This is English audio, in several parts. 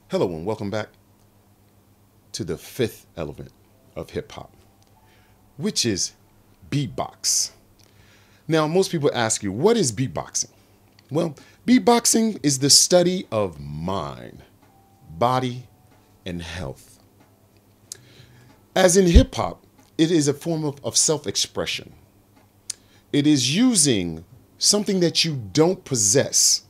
Hello and welcome back to the fifth element of hip hop, which is beatbox. Now, most people ask you, what is beatboxing? Well, beatboxing is the study of mind, body, and health. As in hip hop, it is a form of self-expression. It is using something that you don't possess.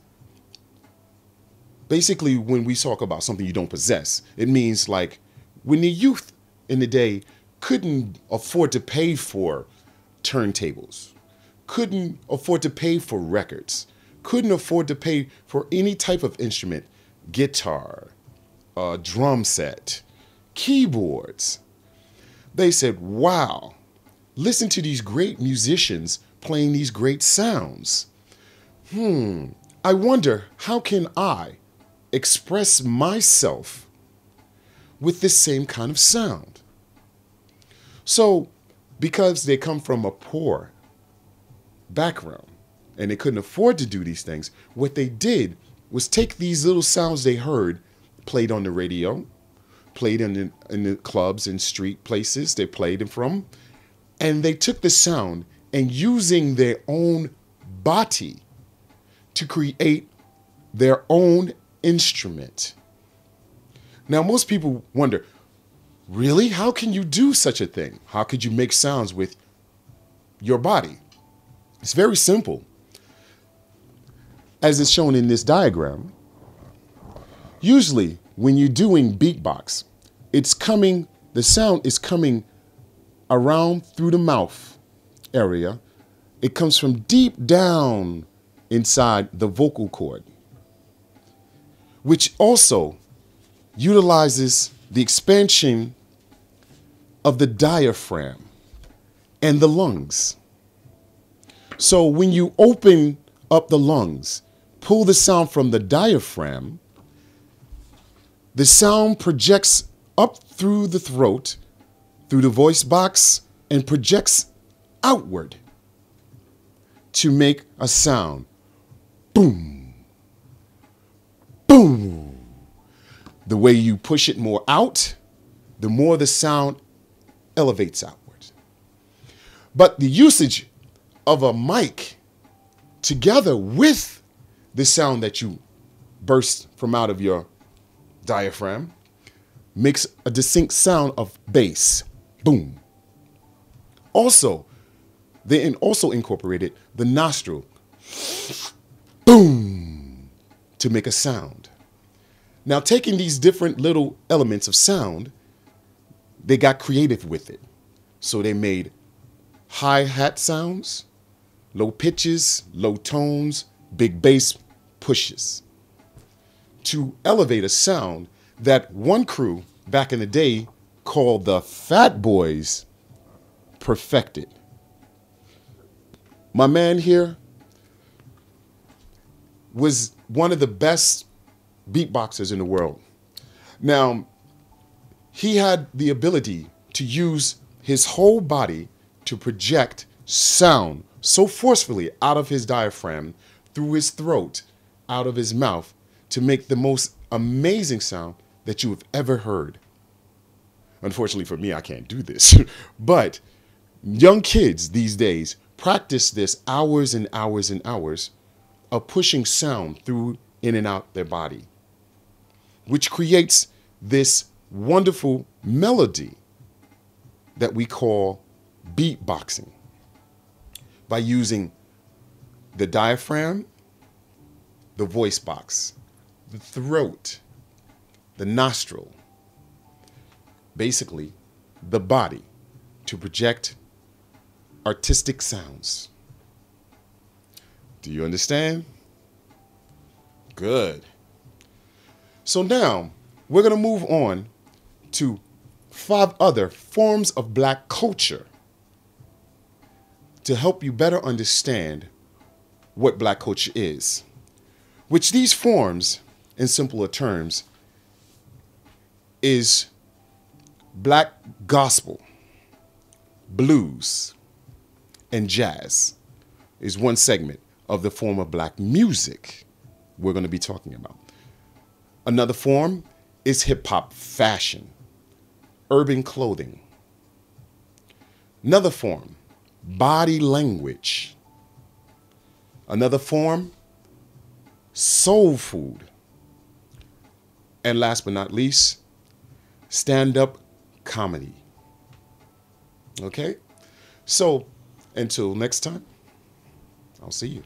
Basically, when we talk about something you don't possess, it means like when the youth in the day couldn't afford to pay for turntables, couldn't afford to pay for records, couldn't afford to pay for any type of instrument, guitar, drum set, keyboards. They said, wow, listen to these great musicians playing these great sounds. I wonder, how can I express myself with this same kind of sound? So, because they come from a poor background and they couldn't afford to do these things, what they did was take these little sounds they heard, played on the radio, played in the clubs and street places they played them from, and they took the sound and using their own body to create their own instrument. Now, most people wonder, really? How can you do such a thing? How could you make sounds with your body? It's very simple. As is shown in this diagram, usually when you're doing beatbox, the sound is coming around through the mouth area. It comes from deep down inside the vocal cord, which also utilizes the expansion of the diaphragm and the lungs. So when you open up the lungs, pull the sound from the diaphragm, the sound projects up through the throat, through the voice box, and projects outward to make a sound. Boom. Boom. The way you push it more out, the more the sound elevates outward. But the usage of a mic together with the sound that you burst from out of your diaphragm makes a distinct sound of bass. Boom. Also, they also incorporated the nostril. Boom. To make a sound. Now, taking these different little elements of sound, they got creative with it. So they made hi-hat sounds, low pitches, low tones, big bass pushes to elevate a sound that one crew back in the day called the Fat Boys perfected. My man here was one of the best beatboxers in the world. Now, he had the ability to use his whole body to project sound so forcefully out of his diaphragm, through his throat, out of his mouth, to make the most amazing sound that you have ever heard. Unfortunately for me, I can't do this. But young kids these days practice this hours and hours and hours of pushing sound through, in and out their body, which creates this wonderful melody that we call beatboxing by using the diaphragm, the voice box, the throat, the nostril, basically the body, to project artistic sounds. Do you understand? Good. So now we're going to move on to 5 other forms of black culture to help you better understand what black culture is, which these forms, in simpler terms, is black gospel, blues, and jazz is one segment of the form of black music we're going to be talking about. Another form is hip hop fashion, urban clothing. Another form, body language. Another form, soul food. And last but not least, stand-up comedy. Okay? So, until next time, I'll see you.